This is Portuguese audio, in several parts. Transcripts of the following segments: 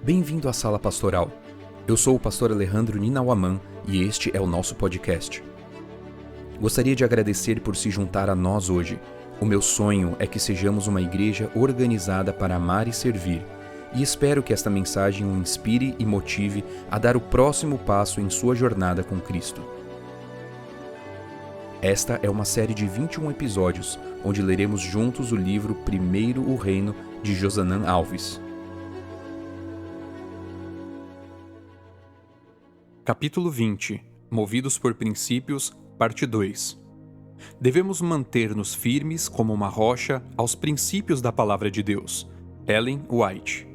Bem-vindo à Sala Pastoral. Eu sou o pastor Alejandro Ninauaman e este é o nosso podcast. Gostaria de agradecer por se juntar a nós hoje. O meu sonho é que sejamos uma igreja organizada para amar e servir, e espero que esta mensagem o inspire e motive a dar o próximo passo em sua jornada com Cristo. Esta é uma série de 21 episódios, onde leremos juntos o livro Primeiro o Reino, de Josanã Alves. Capítulo 20. Movidos por princípios, parte 2. Devemos manter-nos firmes como uma rocha aos princípios da Palavra de Deus. Ellen White.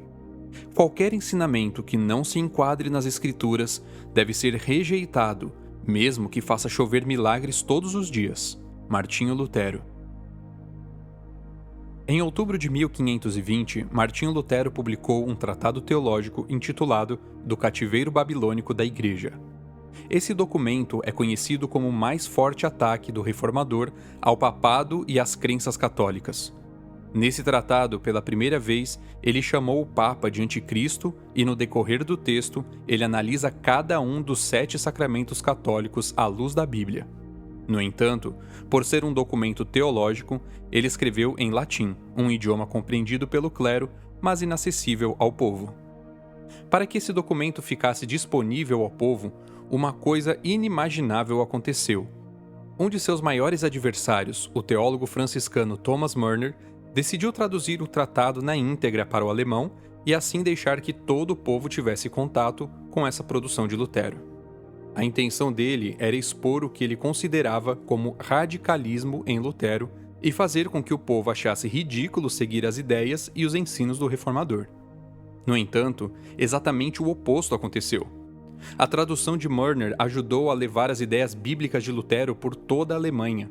Qualquer ensinamento que não se enquadre nas Escrituras deve ser rejeitado, mesmo que faça chover milagres todos os dias. Martinho Lutero. Em outubro de 1520, Martinho Lutero publicou um tratado teológico intitulado Do Cativeiro Babilônico da Igreja. Esse documento é conhecido como o mais forte ataque do reformador ao papado e às crenças católicas. Nesse tratado, pela primeira vez, ele chamou o Papa de Anticristo e, no decorrer do texto, ele analisa cada um dos 7 sacramentos católicos à luz da Bíblia. No entanto, por ser um documento teológico, ele escreveu em latim, um idioma compreendido pelo clero, mas inacessível ao povo. Para que esse documento ficasse disponível ao povo, uma coisa inimaginável aconteceu. Um de seus maiores adversários, o teólogo franciscano Thomas Murner, decidiu traduzir o tratado na íntegra para o alemão e assim deixar que todo o povo tivesse contato com essa produção de Lutero. A intenção dele era expor o que ele considerava como radicalismo em Lutero e fazer com que o povo achasse ridículo seguir as ideias e os ensinos do reformador. No entanto, exatamente o oposto aconteceu. A tradução de Murner ajudou a levar as ideias bíblicas de Lutero por toda a Alemanha.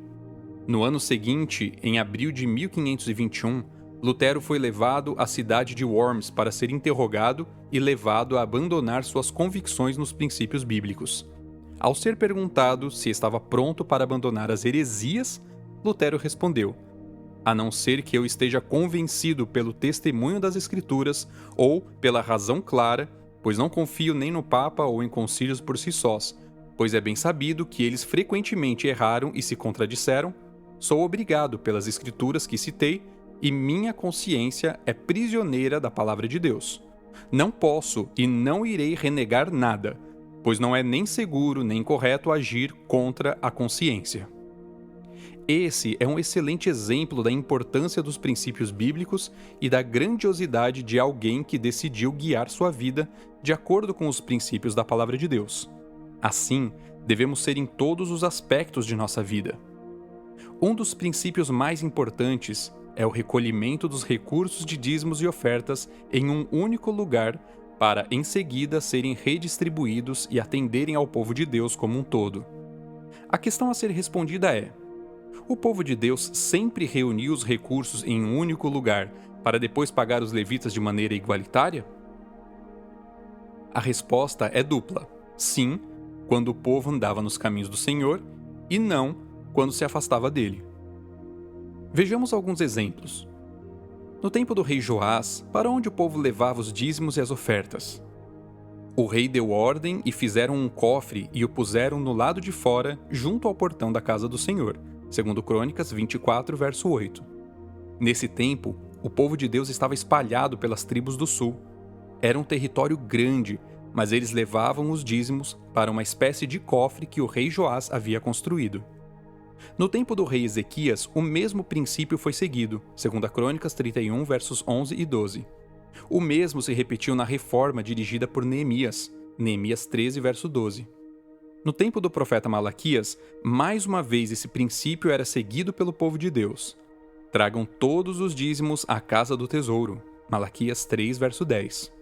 No ano seguinte, em abril de 1521, Lutero foi levado à cidade de Worms para ser interrogado e levado a abandonar suas convicções nos princípios bíblicos. Ao ser perguntado se estava pronto para abandonar as heresias, Lutero respondeu: "A não ser que eu esteja convencido pelo testemunho das Escrituras ou pela razão clara, pois não confio nem no Papa ou em concílios por si sós, pois é bem sabido que eles frequentemente erraram e se contradisseram, sou obrigado pelas Escrituras que citei e minha consciência é prisioneira da Palavra de Deus. Não posso e não irei renegar nada, pois não é nem seguro nem correto agir contra a consciência." Esse é um excelente exemplo da importância dos princípios bíblicos e da grandiosidade de alguém que decidiu guiar sua vida de acordo com os princípios da Palavra de Deus. Assim, devemos ser em todos os aspectos de nossa vida. Um dos princípios mais importantes é o recolhimento dos recursos de dízimos e ofertas em um único lugar para, em seguida, serem redistribuídos e atenderem ao povo de Deus como um todo. A questão a ser respondida é: o povo de Deus sempre reuniu os recursos em um único lugar para depois pagar os levitas de maneira igualitária? A resposta é dupla: sim, quando o povo andava nos caminhos do Senhor, e não quando se afastava dele. Vejamos alguns exemplos. No tempo do rei Joás, para onde o povo levava os dízimos e as ofertas? O rei deu ordem e fizeram um cofre e o puseram no lado de fora, junto ao portão da casa do Senhor, segundo Crônicas 24, verso 8. Nesse tempo, o povo de Deus estava espalhado pelas tribos do sul. Era um território grande, mas eles levavam os dízimos para uma espécie de cofre que o rei Joás havia construído. No tempo do rei Ezequias, o mesmo princípio foi seguido, segundo Crônicas 31, versos 11 e 12. O mesmo se repetiu na reforma dirigida por Neemias, Neemias 13, verso 12. No tempo do profeta Malaquias, mais uma vez esse princípio era seguido pelo povo de Deus. Tragam todos os dízimos à casa do tesouro, Malaquias 3, verso 10.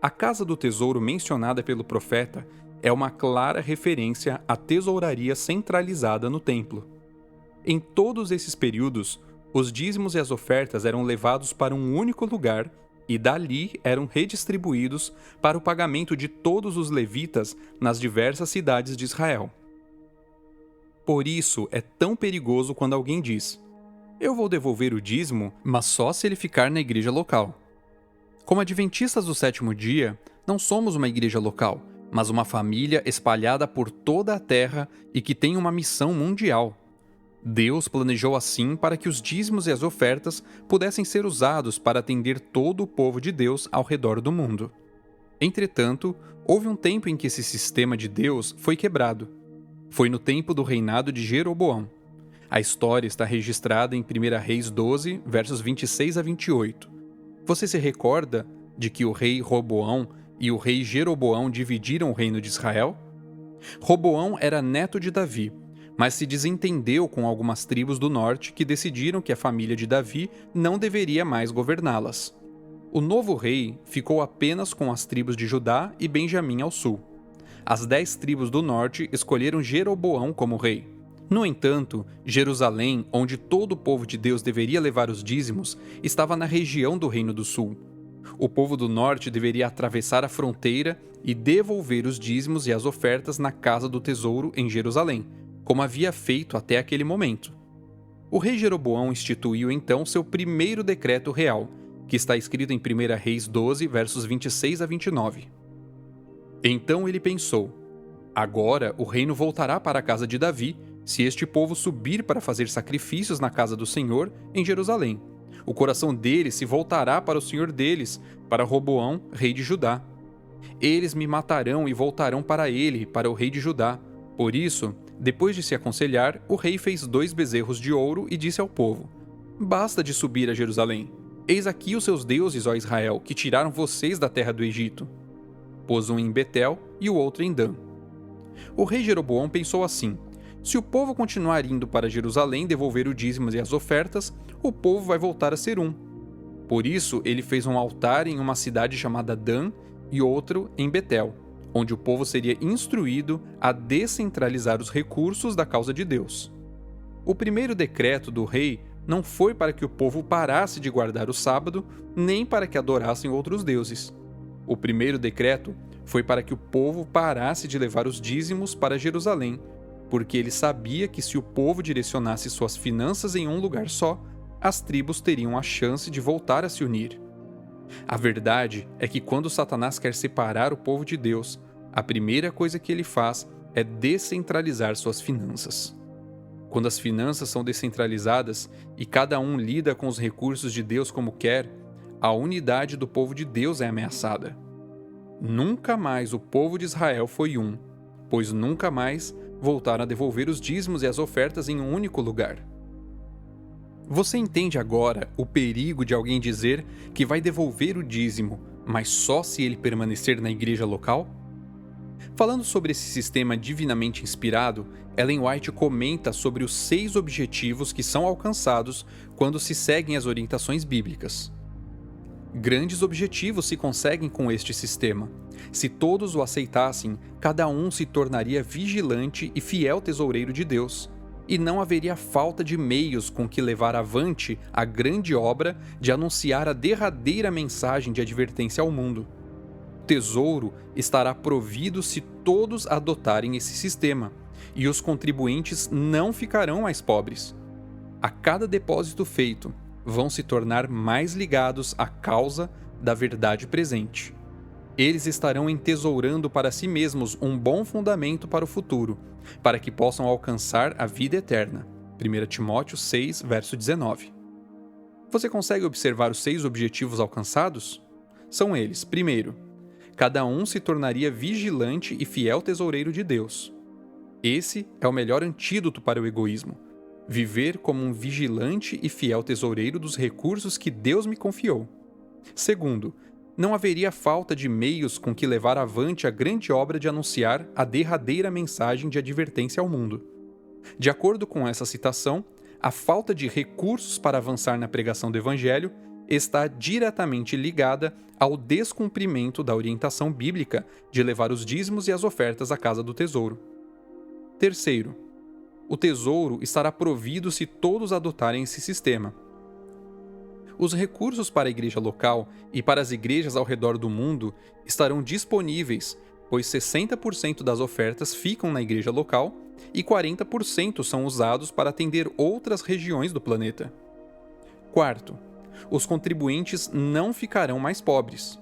A casa do tesouro mencionada pelo profeta é uma clara referência à tesouraria centralizada no templo. Em todos esses períodos, os dízimos e as ofertas eram levados para um único lugar e dali eram redistribuídos para o pagamento de todos os levitas nas diversas cidades de Israel. Por isso é tão perigoso quando alguém diz: "Eu vou devolver o dízimo, mas só se ele ficar na igreja local." Como adventistas do sétimo dia, não somos uma igreja local, mas uma família espalhada por toda a terra e que tem uma missão mundial. Deus planejou assim para que os dízimos e as ofertas pudessem ser usados para atender todo o povo de Deus ao redor do mundo. Entretanto, houve um tempo em que esse sistema de Deus foi quebrado. Foi no tempo do reinado de Jeroboão. A história está registrada em 1 Reis 12, versos 26 a 28. Você se recorda de que o rei Roboão e o rei Jeroboão dividiram o reino de Israel? Roboão era neto de Davi, mas se desentendeu com algumas tribos do norte que decidiram que a família de Davi não deveria mais governá-las. O novo rei ficou apenas com as tribos de Judá e Benjamim ao sul. As 10 tribos do norte escolheram Jeroboão como rei. No entanto, Jerusalém, onde todo o povo de Deus deveria levar os dízimos, estava na região do Reino do Sul. O povo do norte deveria atravessar a fronteira e devolver os dízimos e as ofertas na casa do tesouro em Jerusalém, como havia feito até aquele momento. O rei Jeroboão instituiu então seu primeiro decreto real, que está escrito em 1 Reis 12, versos 26 a 29. Então ele pensou: agora o reino voltará para a casa de Davi, se este povo subir para fazer sacrifícios na casa do Senhor em Jerusalém. O coração deles se voltará para o Senhor deles, para Roboão, rei de Judá. Eles me matarão e voltarão para ele, para o rei de Judá. Por isso, depois de se aconselhar, o rei fez 2 bezerros de ouro e disse ao povo: basta de subir a Jerusalém. Eis aqui os seus deuses, ó Israel, que tiraram vocês da terra do Egito. Pôs um em Betel e o outro em Dan. O rei Jeroboão pensou assim: se o povo continuar indo para Jerusalém devolver o dízimo e as ofertas, o povo vai voltar a ser um. Por isso, ele fez um altar em uma cidade chamada Dan e outro em Betel, onde o povo seria instruído a descentralizar os recursos da causa de Deus. O primeiro decreto do rei não foi para que o povo parasse de guardar o sábado, nem para que adorassem outros deuses. O primeiro decreto foi para que o povo parasse de levar os dízimos para Jerusalém, porque ele sabia que se o povo direcionasse suas finanças em um lugar só, as tribos teriam a chance de voltar a se unir. A verdade é que quando Satanás quer separar o povo de Deus, a primeira coisa que ele faz é descentralizar suas finanças. Quando as finanças são descentralizadas e cada um lida com os recursos de Deus como quer, a unidade do povo de Deus é ameaçada. Nunca mais o povo de Israel foi um, pois nunca mais voltaram a devolver os dízimos e as ofertas em um único lugar. Você entende agora o perigo de alguém dizer que vai devolver o dízimo, mas só se ele permanecer na igreja local? Falando sobre esse sistema divinamente inspirado, Ellen White comenta sobre os 6 objetivos que são alcançados quando se seguem as orientações bíblicas. Grandes objetivos se conseguem com este sistema. Se todos o aceitassem, cada um se tornaria vigilante e fiel tesoureiro de Deus, e não haveria falta de meios com que levar avante a grande obra de anunciar a derradeira mensagem de advertência ao mundo. O tesouro estará provido se todos adotarem esse sistema, e os contribuintes não ficarão mais pobres. A cada depósito feito, vão se tornar mais ligados à causa da verdade presente. Eles estarão entesourando para si mesmos um bom fundamento para o futuro, para que possam alcançar a vida eterna. 1 Timóteo 6, verso 19. Você consegue observar os 6 objetivos alcançados? São eles: primeiro, cada um se tornaria vigilante e fiel tesoureiro de Deus. Esse é o melhor antídoto para o egoísmo. Viver como um vigilante e fiel tesoureiro dos recursos que Deus me confiou. Segundo, não haveria falta de meios com que levar avante a grande obra de anunciar a derradeira mensagem de advertência ao mundo. De acordo com essa citação, a falta de recursos para avançar na pregação do Evangelho está diretamente ligada ao descumprimento da orientação bíblica de levar os dízimos e as ofertas à casa do tesouro. Terceiro, o tesouro estará provido se todos adotarem esse sistema. Os recursos para a igreja local e para as igrejas ao redor do mundo estarão disponíveis, pois 60% das ofertas ficam na igreja local e 40% são usados para atender outras regiões do planeta. Quarto, Os contribuintes não ficarão mais pobres.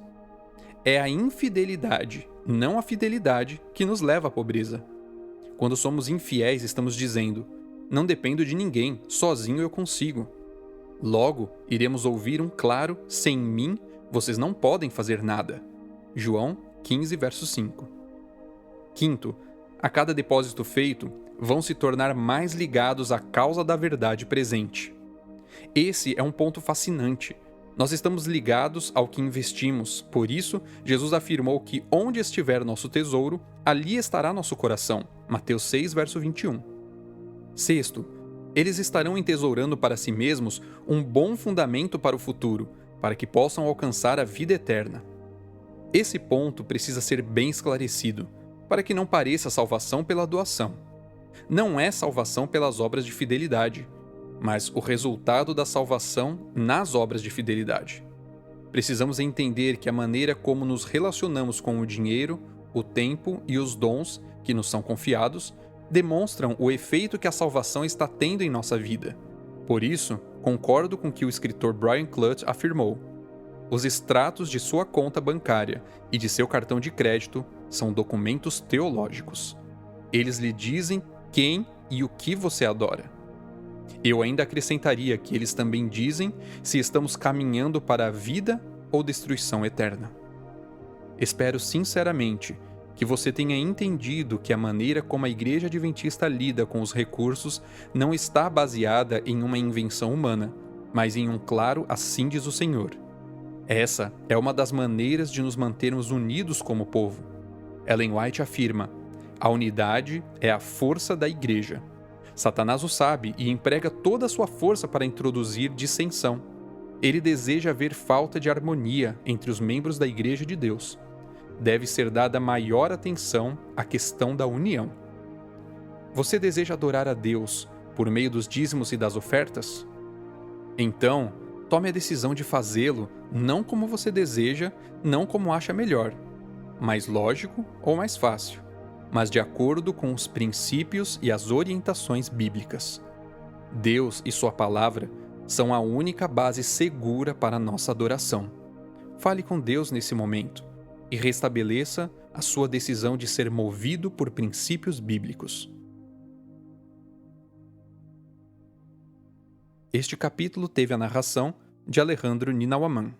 É a infidelidade, não a fidelidade, que nos leva à pobreza. Quando somos infiéis, estamos dizendo: não dependo de ninguém, sozinho eu consigo. Logo, iremos ouvir um claro: sem mim, vocês não podem fazer nada. João 15, verso 5. Quinto, a cada depósito feito, vão se tornar mais ligados à causa da verdade presente. Esse é um ponto fascinante. Nós estamos ligados ao que investimos, por isso, Jesus afirmou que onde estiver nosso tesouro, ali estará nosso coração. Mateus 6, verso 21. Sexto, eles estarão entesourando para si mesmos um bom fundamento para o futuro, para que possam alcançar a vida eterna. Esse ponto precisa ser bem esclarecido, para que não pareça salvação pela doação. Não é salvação pelas obras de fidelidade, mas o resultado da salvação nas obras de fidelidade. Precisamos entender que a maneira como nos relacionamos com o dinheiro, o tempo e os dons que nos são confiados demonstram o efeito que a salvação está tendo em nossa vida. Por isso, concordo com o que o escritor Brian Clough afirmou: os extratos de sua conta bancária e de seu cartão de crédito são documentos teológicos. Eles lhe dizem quem e o que você adora. Eu ainda acrescentaria que eles também dizem se estamos caminhando para a vida ou destruição eterna. Espero sinceramente que você tenha entendido que a maneira como a Igreja Adventista lida com os recursos não está baseada em uma invenção humana, mas em um claro assim diz o Senhor. Essa é uma das maneiras de nos mantermos unidos como povo. Ellen White afirma: a unidade é a força da Igreja. Satanás o sabe e emprega toda a sua força para introduzir dissensão. Ele deseja ver falta de harmonia entre os membros da Igreja de Deus. Deve ser dada maior atenção à questão da união. Você deseja adorar a Deus por meio dos dízimos e das ofertas? Então, tome a decisão de fazê-lo não como você deseja, não como acha melhor, mais lógico ou mais fácil, mas de acordo com os princípios e as orientações bíblicas. Deus e sua palavra são a única base segura para a nossa adoração. Fale com Deus nesse momento e restabeleça a sua decisão de ser movido por princípios bíblicos. Este capítulo teve a narração de Alejandro Ninawaman.